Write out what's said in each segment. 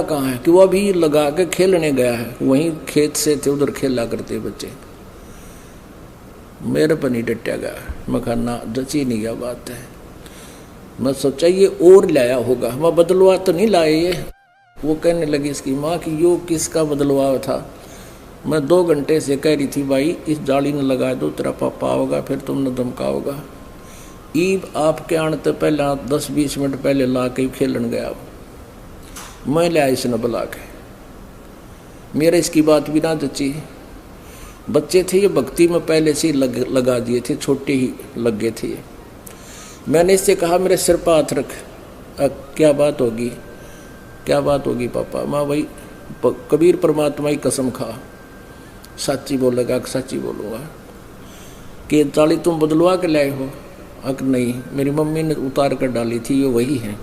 कहाँ है कि वो अभी लगा के खेलने गया है, वहीं खेत से थे उधर खेला करते बच्चे। मेरे पर नहीं डटा गया, मैं कहा ना जची नहीं गया बात है। मैं सोचा ये और लाया होगा, मैं बदलवा तो नहीं लाए ये। वो कहने लगी इसकी माँ कि यो किसका बदलवा था। मैं 2 घंटे से कह रही थी भाई इस जाली न लगा दो, तेरा पापा होगा फिर तुमने धमकाओगा। ईब आपके आने तो पहले 10-20 मिनट पहले ला के खेलन गया, मैं लिया इसने बुला के। मेरे इसकी बात भी ना जची। बच्चे थे ये, भक्ति में पहले से ही लगा दिए थे, छोटे ही लग गए थे। मैंने इससे कहा मेरे सिर पर हाथ रख, क्या बात होगी, क्या बात होगी पापा। माँ भाई कबीर परमात्मा की कसम खा, सच्ची बोलेगा कि सच्ची बोलूँगा कि जाली तुम बदलवा के लाए हो। अक नहीं, मेरी मम्मी ने उतार कर डाली थी, ये वही है।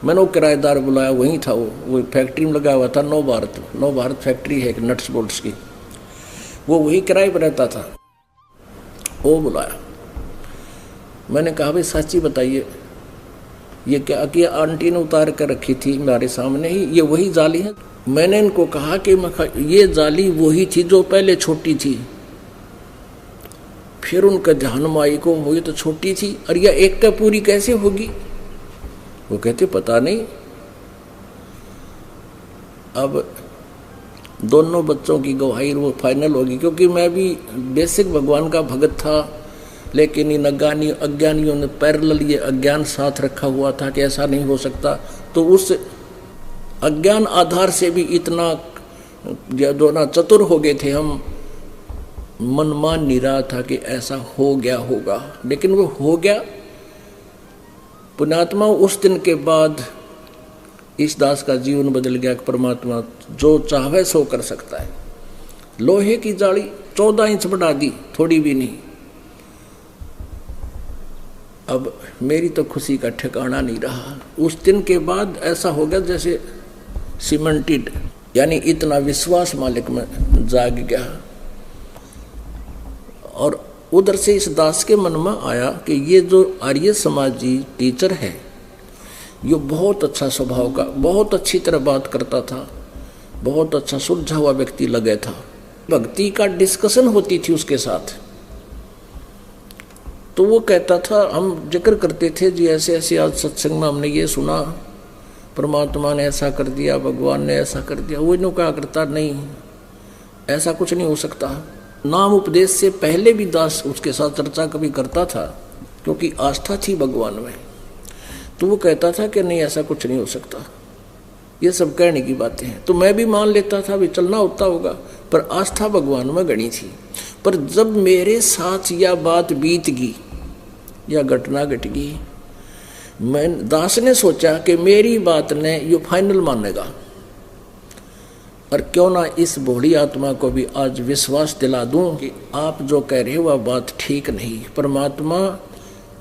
मैंने वो किराएदार बुलाया, वही था वो फैक्ट्री में लगा हुआ था, नव भारत फैक्ट्री है एक नट्स बोल्ट्स की, वो वही किराए पर रहता था। वो बुलाया, मैंने कहा भाई सच्ची बताइए ये क्या कि आंटी ने उतार कर रखी थी मेरे सामने ही, ये वही जाली है। मैंने इनको कहा कि ये जाली वही थी जो पहले छोटी थी। फिर उनका ध्यान में आई को वो तो छोटी थी और यह एक का पूरी कैसे होगी। वो कहते पता नहीं। अब दोनों बच्चों की गवाही वो फाइनल होगी, क्योंकि मैं भी बेसिक भगवान का भगत था, लेकिन इन अज्ञानियों ने पैरेलल ये अज्ञान साथ रखा हुआ था कि ऐसा नहीं हो सकता। तो उस अज्ञान आधार से भी इतना दोनों चतुर हो गए थे हम, मन मान नहीं रहा था कि ऐसा हो गया होगा, लेकिन वो हो गया। पुण्यात्मा उस दिन के बाद इस दास का जीवन बदल गया। परमात्मा जो चाहे सो कर सकता है। लोहे की जाली 14 इंच बढ़ा दी, थोड़ी भी नहीं। अब मेरी तो खुशी का ठिकाना नहीं रहा। उस दिन के बाद ऐसा हो गया जैसे सीमेंटेड, यानी इतना विश्वास मालिक में जाग गया। और उधर से इस दास के मन में आया कि ये जो आर्य समाजी टीचर है, ये बहुत अच्छा स्वभाव का, बहुत अच्छी तरह बात करता था, बहुत अच्छा सुलझा हुआ व्यक्ति लगे था। भक्ति का डिस्कशन होती थी उसके साथ। तो वो कहता था, हम जिक्र करते थे जी ऐसे ऐसे आज सत्संग में हमने ये सुना, परमात्मा ने ऐसा कर दिया, भगवान ने ऐसा कर दिया। वो इन्हों क्या करता, नहीं ऐसा कुछ नहीं हो सकता। नाम उपदेश से पहले भी दास उसके साथ चर्चा कभी करता था, क्योंकि आस्था थी भगवान में। तो वो कहता था कि नहीं ऐसा कुछ नहीं हो सकता, ये सब कहने की बातें हैं। तो मैं भी मान लेता था भी चलना होता होगा, पर आस्था भगवान में गणी थी। पर जब मेरे साथ यह बात बीत गई या घटना घट गई, मैं दास ने सोचा कि मेरी बात ने ये फाइनल मानेगा, और क्यों ना इस भोली आत्मा को भी आज विश्वास दिला दूं कि आप जो कह रहे हो वह बात ठीक नहीं। परमात्मा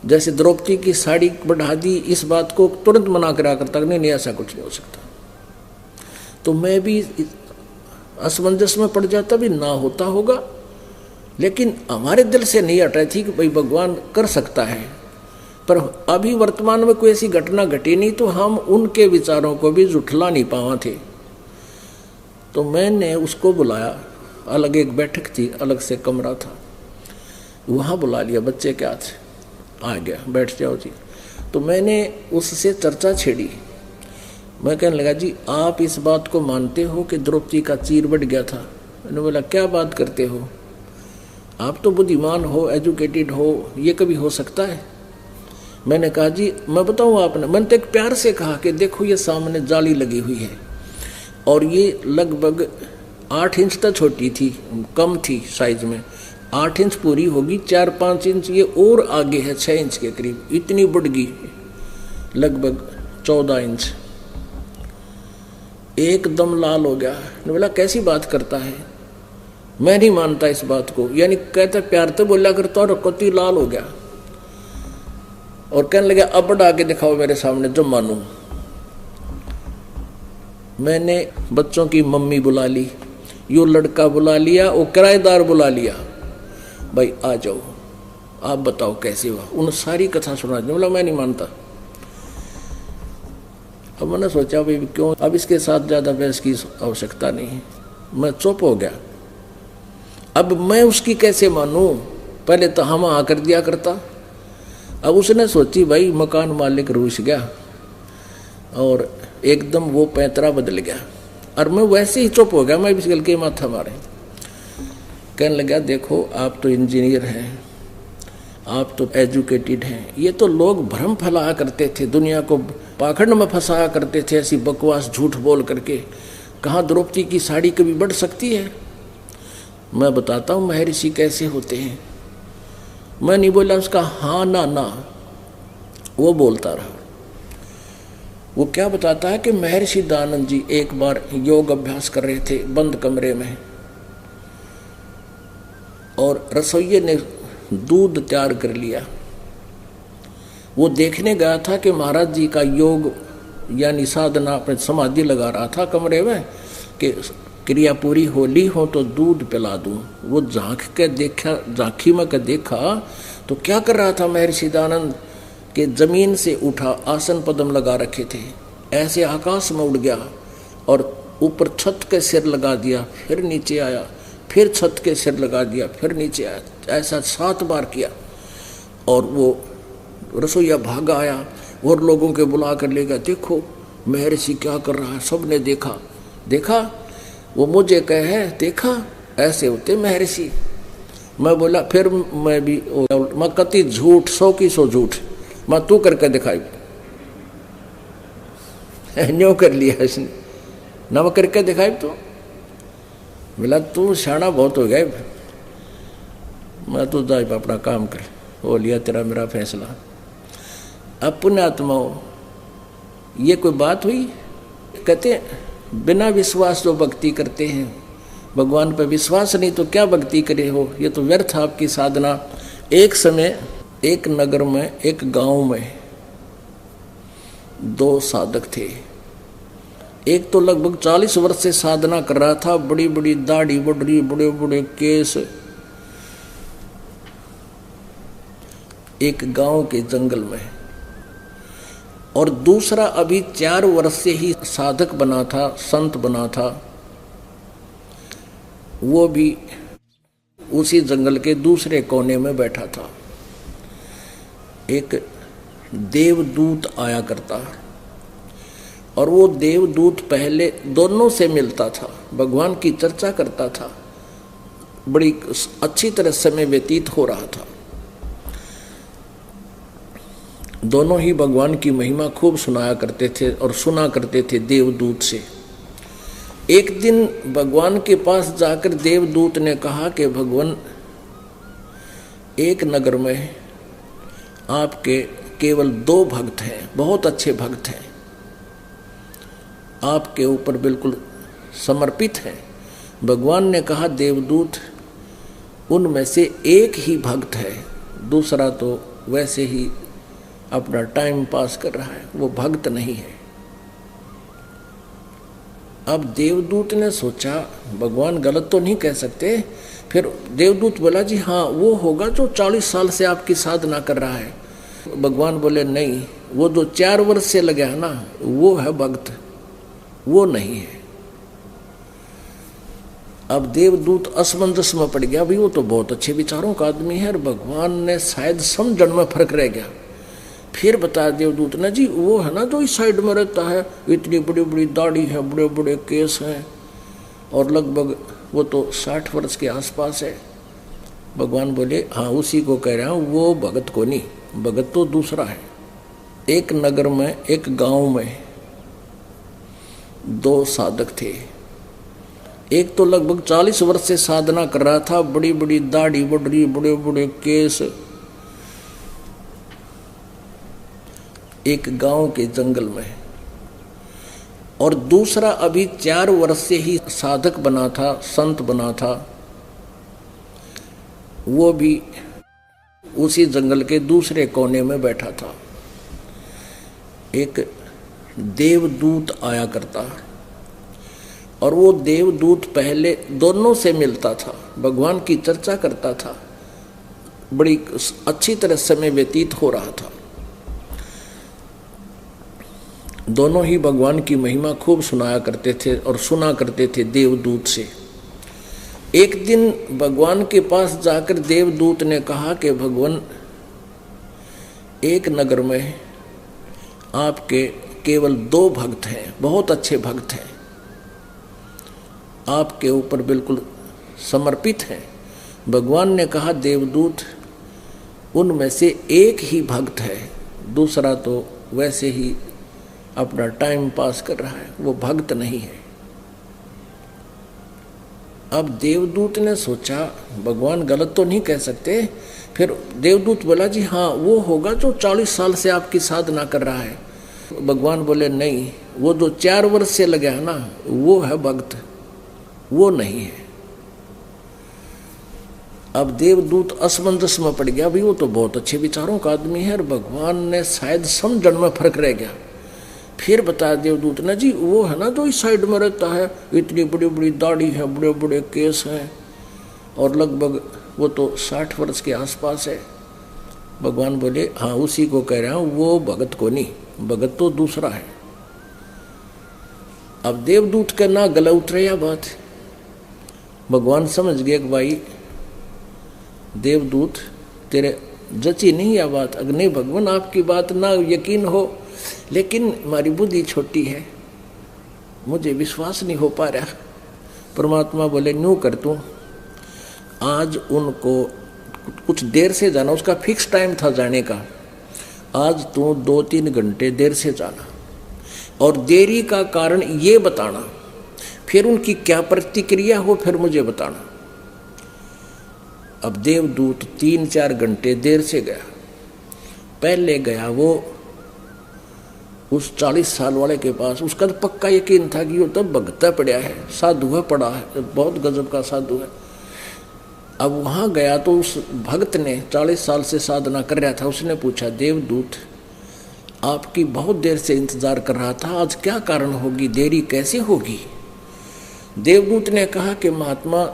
जैसे द्रौपदी की साड़ी बढ़ा दी, इस बात को तुरंत मना करा करता, नहीं ऐसा कुछ नहीं हो सकता। तो मैं भी असमंजस में पड़ जाता, भी ना होता होगा, लेकिन हमारे दिल से नहीं हटा थी कि भाई भगवान कर सकता है। पर अभी वर्तमान में कोई ऐसी घटना घटी नहीं, तो हम उनके विचारों को भी जुठला नहीं पावा थे। तो मैंने उसको बुलाया, अलग एक बैठक थी, अलग से कमरा था, वहाँ बुला लिया, बच्चे के हाथ आ गया, बैठ जाओ जी। तो मैंने उससे चर्चा छेड़ी। मैं कहने लगा जी आप इस बात को मानते हो कि द्रौपदी का चीर बढ़ गया था। मैंने बोला क्या बात करते हो, आप तो बुद्धिमान हो, एजुकेटेड हो, ये कभी हो सकता है। मैंने कहा जी मैं बताऊँ आपने, मैंने तो एक प्यार से कहा कि देखो ये सामने जाली लगी हुई है और ये लगभग 8 इंच तक छोटी थी, कम थी साइज में, 8 इंच पूरी होगी, 4-5 इंच ये और आगे है, 6 इंच के करीब, इतनी बढ़ गई, लगभग 14 इंच। एकदम लाल हो गया। बोला कैसी बात करता है, मैं नहीं मानता इस बात को। यानी कहता प्यार तो बोला करता और कति लाल हो गया, और कहने लगा अब बढ़ा के दिखाओ मेरे सामने जो मानूं। मैंने बच्चों की मम्मी बुला ली, यो लड़का बुला लिया, वो किराएदार बुला लिया, भाई आ जाओ आप बताओ कैसे हुआ। उन सारी कथा सुना दी। बोला मैं नहीं मानता। अब मैंने सोचा भाई क्यों, अब इसके साथ ज़्यादा बहस की आवश्यकता नहीं, मैं चुप हो गया। अब मैं उसकी कैसे मानूं, पहले तो हम आकर दिया करता। अब उसने सोची भाई मकान मालिक रूस गया और एकदम वो पैंतरा बदल गया, और मैं वैसे ही चुप हो गया। मैं भी के माथा मारे, कहने लगा देखो आप तो इंजीनियर हैं, आप तो एजुकेटेड हैं, ये तो लोग भ्रम फैलाया करते थे, दुनिया को पाखंड में फंसाया करते थे ऐसी बकवास झूठ बोल करके। कहाँ द्रौपदी की साड़ी कभी बढ़ सकती है? मैं बताता हूँ महर्षि कैसे होते हैं। मैं नहीं बोला उसका हाँ ना ना, वो बोलता रहा। वो क्या बताता है कि महर्षि दयानंद जी एक बार योग अभ्यास कर रहे थे बंद कमरे में, और रसोइये ने दूध तैयार कर लिया। वो देखने गया था कि महाराज जी का योग यानी साधना अपने समाधि लगा रहा था कमरे में कि क्रिया पूरी होली हो तो दूध पिला दूं। वो झांक के देखा, झांकी में के देखा तो क्या कर रहा था महर्षि दयानंद के जमीन से उठा, आसन पद्म लगा रखे थे, ऐसे आकाश में उड़ गया और ऊपर छत के सिर लगा दिया, फिर नीचे आया, फिर छत के सिर लगा दिया, फिर नीचे आया, ऐसा 7 बार किया। और वो रसोईया भागा आया और लोगों के बुला कर ले गया, देखो महर्षि क्या कर रहा है। सबने देखा, देखा, वो मुझे कहे देखा ऐसे होते महर्षि। मैं बोला फिर मैं भी, मैं कति झूठ 100 की 100 झूठ, मैं तू करके दिखाई। न्यो कर लिया इसने, ना मैं करके दिखाई तो बोला तू शाना बहुत हो गया, मैं तो दाई अपना काम कर, हो लिया तेरा मेरा फैसला। अब पुण्यात्माओं ये कोई बात हुई? कहते बिना विश्वास जो भक्ति करते हैं, भगवान पर विश्वास नहीं तो क्या भक्ति करे हो, ये तो व्यर्थ आपकी साधना। एक समय एक नगर में, एक गांव में 2 साधक थे। एक तो लगभग 40 वर्ष से साधना कर रहा था, बड़ी बड़ी दाढ़ी बढ़ी, बड़े बड़े केस, एक गांव के जंगल में। और दूसरा अभी 4 वर्ष से ही साधक बना था, संत बना था, वो भी उसी जंगल के दूसरे कोने में बैठा था। एक देवदूत आया करता, और वो देवदूत पहले दोनों से मिलता था, भगवान की चर्चा करता था, बड़ी अच्छी तरह समय व्यतीत हो रहा था। दोनों ही भगवान की महिमा खूब सुनाया करते थे और सुना करते थे देवदूत से। एक दिन भगवान के पास जाकर देवदूत ने कहा कि भगवान, एक नगर में आपके केवल 2 भक्त हैं, बहुत अच्छे भक्त हैं, आपके ऊपर बिल्कुल समर्पित हैं। भगवान ने कहा देवदूत, उनमें से एक ही भक्त है, दूसरा तो वैसे ही अपना टाइम पास कर रहा है, वो भक्त नहीं है। अब देवदूत ने सोचा भगवान गलत तो नहीं कह सकते। फिर देवदूत बोला जी हाँ वो होगा जो 40 साल से आपकी साधना कर रहा है। भगवान बोले नहीं, वो जो 4 वर्ष से लगे है ना, वो है भक्त, वो नहीं है। अब देवदूत असमंजस में पड़ गया, भाई वो तो बहुत अच्छे विचारों का आदमी है, और भगवान ने शायद समझण में फर्क रह गया। फिर बताया देवदूत ने जी वो है ना जो इस साइड में रहता है, इतनी बड़ी बड़ी दाढ़ी है, बड़े बड़े केस हैं, और लगभग वो तो 60 वर्ष के आसपास है। भगवान बोले हाँ उसी को कह रहा हूँ, वो भगत को नहीं, भगत तो दूसरा है। एक नगर में, एक गांव में 2 साधक थे। एक तो लगभग 40 वर्ष से साधना कर रहा था, बड़ी बड़ी दाढ़ी बढ़ी, बड़े बड़े केस, एक गांव के जंगल में। और दूसरा अभी 4 वर्ष से ही साधक बना था, संत बना था, वो भी उसी जंगल के दूसरे कोने में बैठा था। एक देवदूत आया करता, और वो देवदूत पहले दोनों से मिलता था, भगवान की चर्चा करता था, बड़ी अच्छी तरह समय व्यतीत हो रहा था। दोनों ही भगवान की महिमा खूब सुनाया करते थे और सुना करते थे देवदूत से। एक दिन भगवान के पास जाकर देवदूत ने कहा कि भगवान, एक नगर में आपके केवल 2 भक्त हैं, बहुत अच्छे भक्त हैं, आपके ऊपर बिल्कुल समर्पित हैं। भगवान ने कहा, देवदूत, उनमें से एक ही भक्त है, दूसरा तो वैसे ही अपना टाइम पास कर रहा है, वो भक्त नहीं है। अब देवदूत ने सोचा भगवान गलत तो नहीं कह सकते। फिर देवदूत बोला, जी हाँ, वो होगा जो 40 साल से आपकी साधना कर रहा है। भगवान बोले, नहीं, वो जो 4 वर्ष से लगा है ना, वो है भक्त, वो नहीं है। अब देवदूत असमंजस में पड़ गया, भाई वो तो बहुत अच्छे विचारों का आदमी है, और भगवान ने शायद समझण में फर्क रह गया। फिर बताया देवदूत ने, जी वो है ना जो इस साइड में रहता है, इतनी बड़ी बड़ी दाढ़ी है, बड़े बड़े केस हैं, और लगभग वो तो 60 वर्ष के आसपास है। भगवान बोले, हाँ उसी को कह रहा हूँ, वो भगत को नहीं, भगत तो दूसरा है। अब देवदूत के ना गला उतरे या बात। भगवान समझ गए कि भाई देवदूत तेरे जची नहीं या बात। अगर नहीं भगवान आपकी बात ना यकीन हो, लेकिन हमारी बुद्धि छोटी है, मुझे विश्वास नहीं हो पा रहा। परमात्मा बोले, न्यू कर तू, आज उनको कुछ देर से जाना, उसका फिक्स टाइम था जाने का, आज तू 2-3 घंटे देर से जाना, और देरी का कारण ये बताना, फिर उनकी क्या प्रतिक्रिया हो फिर मुझे बताना। अब देवदूत 3-4 घंटे देर से गया। पहले गया वो उस 40 साल वाले के पास, उसका तो पक्का यकीन था कि वो तो भगता पड़ा है, साधु है, पड़ा है, बहुत गजब का साधु है। अब वहाँ गया तो उस भक्त ने 40 साल से साधना कर रहा था, उसने पूछा, देवदूत आपकी बहुत देर से इंतजार कर रहा था, आज क्या कारण होगी, देरी कैसे होगी? देवदूत ने कहा कि महात्मा,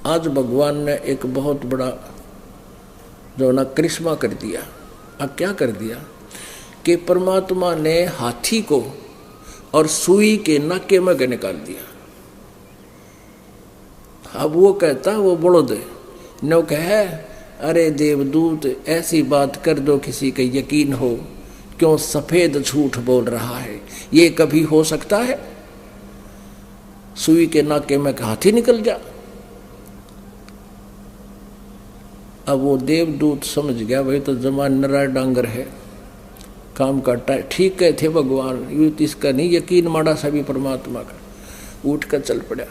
आज भगवान ने एक बहुत बड़ा जो ना करिश्मा कर दिया। अब क्या कर दिया कि परमात्मा ने हाथी को और सुई के नाके में निकाल दिया। अब वो कहता, वो बड़ोद नो कहे, अरे देवदूत ऐसी बात कर दो किसी का यकीन हो, क्यों सफेद झूठ बोल रहा है, ये कभी हो सकता है? सुई के नाके में हाथी निकल जा। अब वो देवदूत समझ गया, भाई तो जमा नरा डांगर है, काम का ठीक कहे थे भगवान, यू इसका नहीं यकीन माड़ा सा भी परमात्मा का। उठ कर चल पड़ा।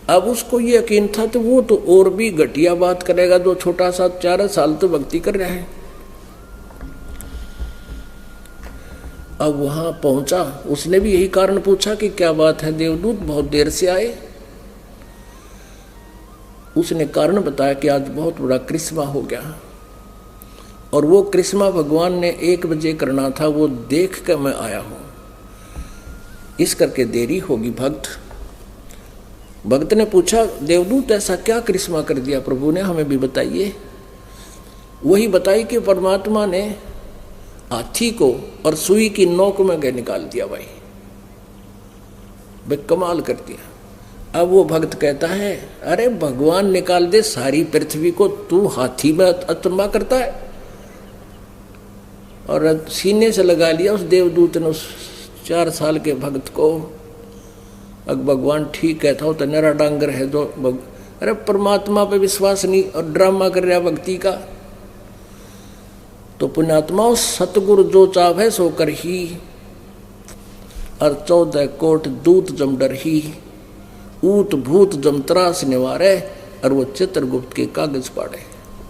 अब उसको ये यकीन था तो वो तो और भी घटिया बात करेगा, जो छोटा सा 4 साल तो भक्ति कर रहा है। अब वहां पहुंचा, उसने भी यही कारण पूछा कि क्या बात है देवदूत, बहुत देर से आए। उसने कारण बताया कि आज बहुत बड़ा करिश्मा हो गया, और वो करिश्मा भगवान ने 1 बजे करना था, वो देख कर मैं आया हूं, इस करके देरी होगी। भक्त ने पूछा, देवदूत ऐसा क्या करिश्मा कर दिया प्रभु ने, हमें भी बताइए। वही बताई कि परमात्मा ने हाथी को और सुई की नोक में निकाल दिया। भाई कमाल कर दिया। अब वो भक्त कहता है, अरे भगवान निकाल दे सारी पृथ्वी को, तू हाथी में अचंबा करता है। और सीने से लगा लिया उस देवदूत ने उस 4 साल के भक्त को। अब भगवान ठीक कहता हो तो नरा डांगर है जो अरे परमात्मा पे विश्वास नहीं और ड्रामा कर रहा भक्ति का। तो पुण्यात्मा सतगुरु जो चाहे सो कर ही, और 14 कोट दूत जम डर ही, ऊत भूत जम त्रास निवारे, और वो चित्रगुप्त के कागज पाड़े।